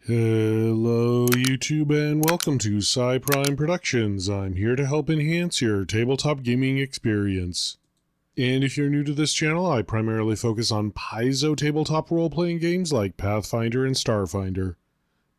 Hello YouTube and welcome to Prime Productions. I'm here to help enhance your tabletop gaming experience. And if you're new to this channel, I primarily focus on Paizo tabletop role-playing games like Pathfinder and Starfinder.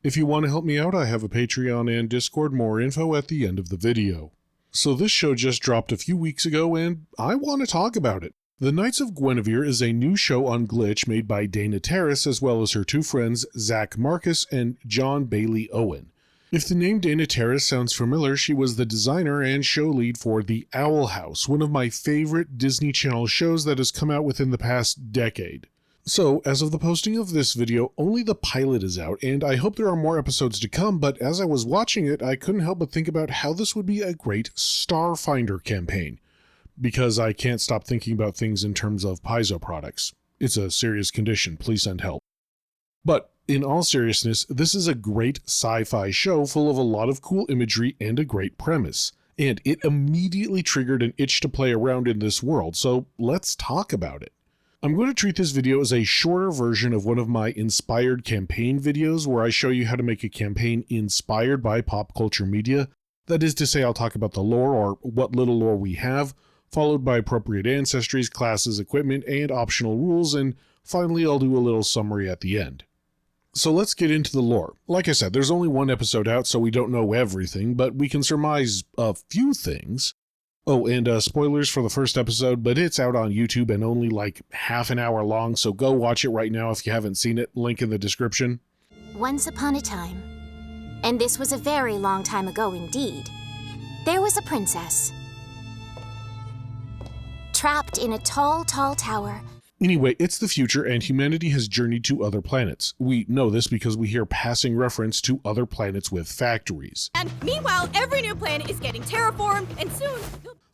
If you want to help me out, I have a Patreon and Discord, more info at the end of the video. So this show just dropped a few weeks ago and I want to talk about it. The Knights of Guinevere is a new show on Glitch made by Dana Terrace as well as her two friends Zach Marcus and John Bailey Owen. If the name Dana Terrace sounds familiar, she was the designer and show lead for The Owl House, one of my favorite Disney Channel shows that has come out within the past decade. So, as of the posting of this video, only the pilot is out, and I hope there are more episodes to come, but as I was watching it, I couldn't help but think about how this would be a great Starfinder campaign. Because I can't stop thinking about things in terms of Paizo products. It's a serious condition, please send help. But in all seriousness, this is a great sci-fi show full of a lot of cool imagery and a great premise. And it immediately triggered an itch to play around in this world, so let's talk about it. I'm going to treat this video as a shorter version of one of my inspired campaign videos where I show you how to make a campaign inspired by pop culture media. That is to say, I'll talk about the lore or what little lore we have, followed by appropriate ancestries, classes, equipment, and optional rules, and finally I'll do a little summary at the end. So let's get into the lore. Like I said, there's only one episode out, so we don't know everything, but we can surmise a few things. Oh, and spoilers for the first episode, but it's out on YouTube and only like half an hour long, so go watch it right now if you haven't seen it, link in the description. Once upon a time, and this was a very long time ago indeed, there was a princess. Trapped in a tall, tall tower. Anyway, it's the future and humanity has journeyed to other planets. We know this because we hear passing reference to other planets with factories. And meanwhile, every new planet is getting terraformed and soon...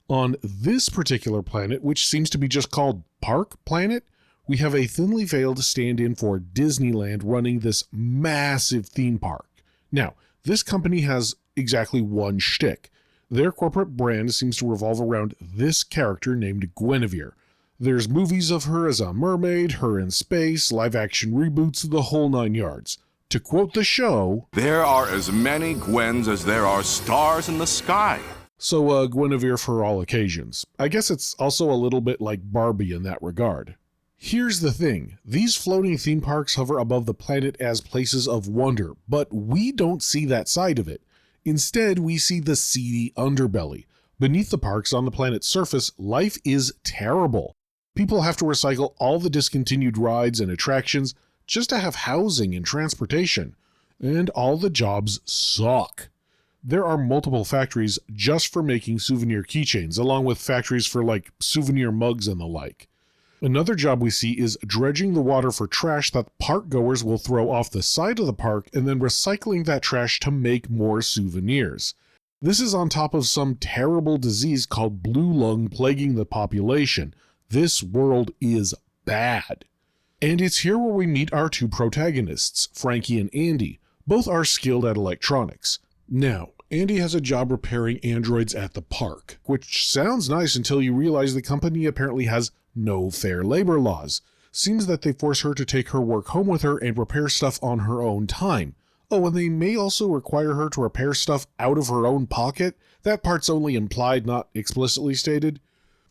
On this particular planet, which seems to be just called Park Planet, we have a thinly veiled stand-in for Disneyland running this massive theme park. Now, this company has exactly one shtick. Their corporate brand seems to revolve around this character named Guinevere. There's movies of her as a mermaid, her in space, live-action reboots, the whole 9 yards. To quote the show, "There are as many Gwens as there are stars in the sky." So Guinevere for all occasions. I guess it's also a little bit like Barbie in that regard. Here's the thing, these floating theme parks hover above the planet as places of wonder, but we don't see that side of it. Instead, we see the seedy underbelly. Beneath the parks on the planet's surface, life is terrible. People have to recycle all the discontinued rides and attractions just to have housing and transportation. And all the jobs suck. There are multiple factories just for making souvenir keychains, along with factories for like souvenir mugs and the like. Another job we see is dredging the water for trash that park goers will throw off the side of the park and then recycling that trash to make more souvenirs. This is on top of some terrible disease called blue lung plaguing the population. This world is bad. And it's here where we meet our two protagonists, Frankie and Andy. Both are skilled at electronics. Now, Andy has a job repairing androids at the park, which sounds nice until you realize the company apparently has no fair labor laws. Seems that they force her to take her work home with her and repair stuff on her own time. Oh, and they may also require her to repair stuff out of her own pocket. That part's only implied, not explicitly stated.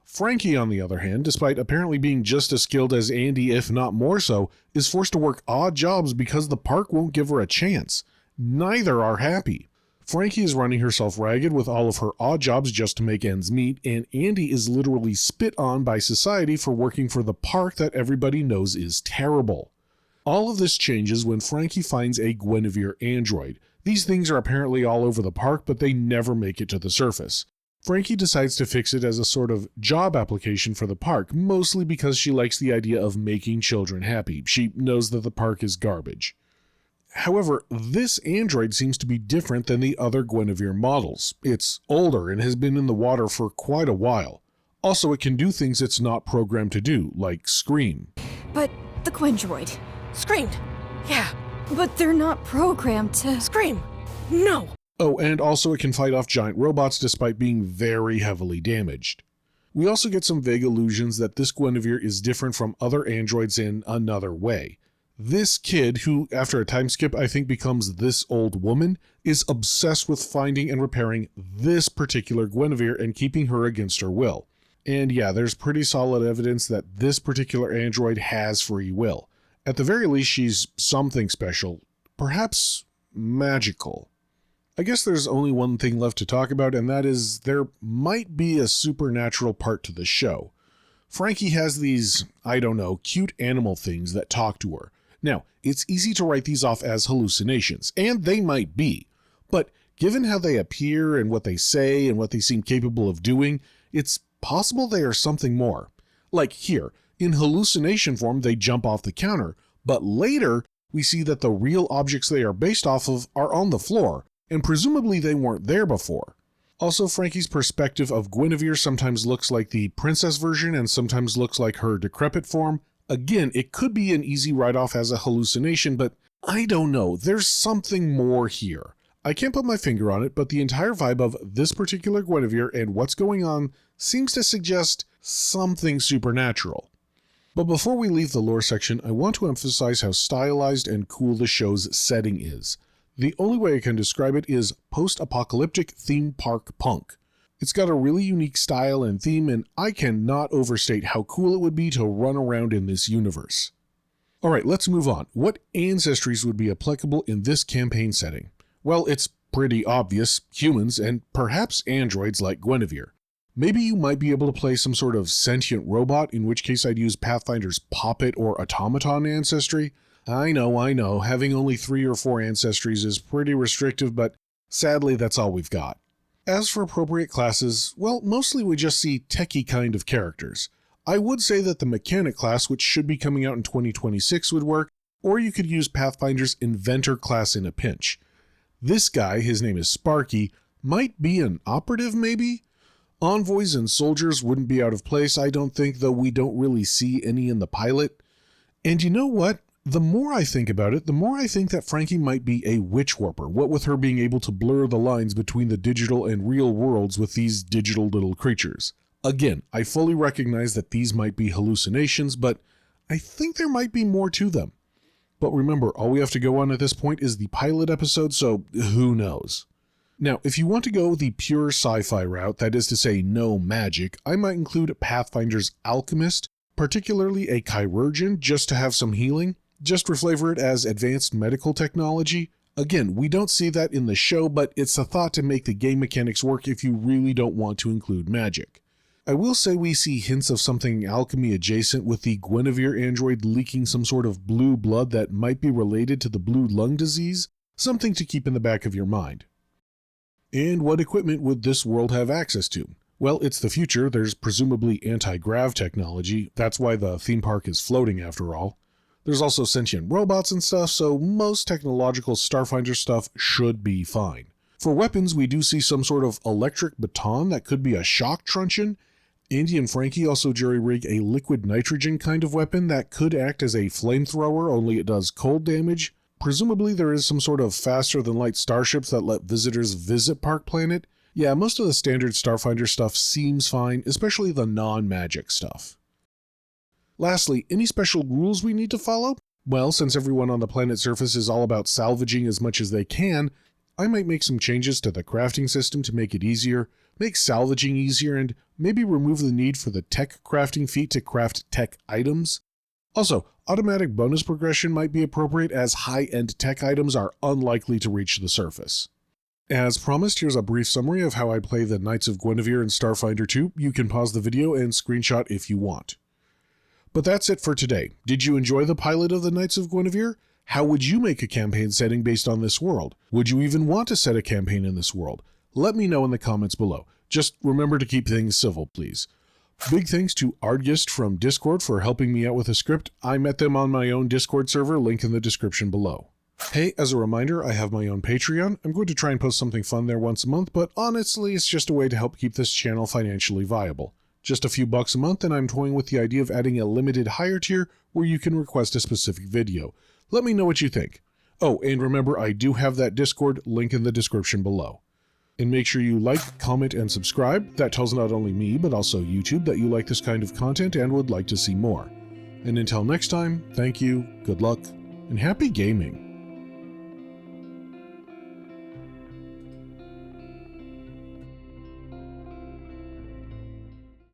Frankie, on the other hand, despite apparently being just as skilled as Andy, if not more so, is forced to work odd jobs because the park won't give her a chance. Neither are happy. Frankie is running herself ragged with all of her odd jobs just to make ends meet, and Andy is literally spit on by society for working for the park that everybody knows is terrible. All of this changes when Frankie finds a Guinevere android. These things are apparently all over the park, but they never make it to the surface. Frankie decides to fix it as a sort of job application for the park, mostly because she likes the idea of making children happy. She knows that the park is garbage. However, this android seems to be different than the other Guinevere models. It's older and has been in the water for quite a while. Also, it can do things it's not programmed to do, like scream. But the Gwendroid screamed. Yeah. But they're not programmed to Scream. No. Oh, and also it can fight off giant robots despite being very heavily damaged. We also get some vague allusions that this Guinevere is different from other androids in another way. This kid, who after a time skip I think becomes this old woman, is obsessed with finding and repairing this particular Guinevere and keeping her against her will. And yeah, there's pretty solid evidence that this particular android has free will. At the very least, she's something special, perhaps magical. I guess there's only one thing left to talk about, and that is there might be a supernatural part to the show. Frankie has these, I don't know, cute animal things that talk to her. Now, it's easy to write these off as hallucinations, and they might be, but given how they appear and what they say and what they seem capable of doing, it's possible they are something more. Like here, in hallucination form they jump off the counter, but later we see that the real objects they are based off of are on the floor, and presumably they weren't there before. Also, Frankie's perspective of Guinevere sometimes looks like the princess version and sometimes looks like her decrepit form. Again, it could be an easy write-off as a hallucination, but I don't know, there's something more here. I can't put my finger on it, but the entire vibe of this particular Guinevere and what's going on seems to suggest something supernatural. But before we leave the lore section, I want to emphasize how stylized and cool the show's setting is. The only way I can describe it is post-apocalyptic theme park punk. It's got a really unique style and theme, and I cannot overstate how cool it would be to run around in this universe. Alright, let's move on. What ancestries would be applicable in this campaign setting? Well, it's pretty obvious, humans and perhaps androids like Guinevere. Maybe you might be able to play some sort of sentient robot, in which case I'd use Pathfinder's Poppet or Automaton ancestry. I know, having only 3 or 4 ancestries is pretty restrictive, but sadly that's all we've got. As for appropriate classes, well, mostly we just see techie kind of characters. I would say that the Mechanic class, which should be coming out in 2026, would work, or you could use Pathfinder's Inventor class in a pinch. This guy, his name is Sparky, might be an operative maybe? Envoys and soldiers wouldn't be out of place, I don't think, though we don't really see any in the pilot. And you know what? The more I think about it, the more I think that Frankie might be a witch warper, what with her being able to blur the lines between the digital and real worlds with these digital little creatures. Again, I fully recognize that these might be hallucinations, but I think there might be more to them. But remember, all we have to go on at this point is the pilot episode, so who knows? Now, if you want to go the pure sci-fi route, that is to say no magic, I might include Pathfinder's Alchemist, particularly a chirurgeon, just to have some healing. Just reflavor it as advanced medical technology. Again, we don't see that in the show, but it's a thought to make the game mechanics work if you really don't want to include magic. I will say we see hints of something alchemy adjacent, with the Guinevere android leaking some sort of blue blood that might be related to the blue lung disease, something to keep in the back of your mind. And what equipment would this world have access to? Well, it's the future, there's presumably anti-grav technology, that's why the theme park is floating after all. There's also sentient robots and stuff, so most technological Starfinder stuff should be fine. For weapons, we do see some sort of electric baton that could be a shock truncheon. Andy and Frankie also jury-rig a liquid nitrogen kind of weapon that could act as a flamethrower, only it does cold damage. Presumably there is some sort of faster-than-light starships that let visitors visit Park Planet. Yeah, most of the standard Starfinder stuff seems fine, especially the non-magic stuff. Lastly, any special rules we need to follow? Well, since everyone on the planet's surface is all about salvaging as much as they can, I might make some changes to the crafting system to make it easier, make salvaging easier, and maybe remove the need for the tech crafting feat to craft tech items. Also, automatic bonus progression might be appropriate, as high-end tech items are unlikely to reach the surface. As promised, here's a brief summary of how I play the Knights of Guinevere in Starfinder 2. You can pause the video and screenshot if you want. But that's it for today. Did you enjoy the pilot of the Knights of Guinevere? How would you make a campaign setting based on this world? Would you even want to set a campaign in this world? Let me know in the comments below. Just remember to keep things civil, please. Big thanks to Ardgist from Discord for helping me out with a script. I met them on my own Discord server, link in the description below. Hey, as a reminder, I have my own Patreon. I'm going to try and post something fun there once a month, but honestly, it's just a way to help keep this channel financially viable. Just a few bucks a month, and I'm toying with the idea of adding a limited higher tier where you can request a specific video. Let me know what you think. Oh, and remember, I do have that Discord, link in the description below. And make sure you like, comment, and subscribe. That tells not only me, but also YouTube that you like this kind of content and would like to see more. And until next time, thank you, good luck, and happy gaming.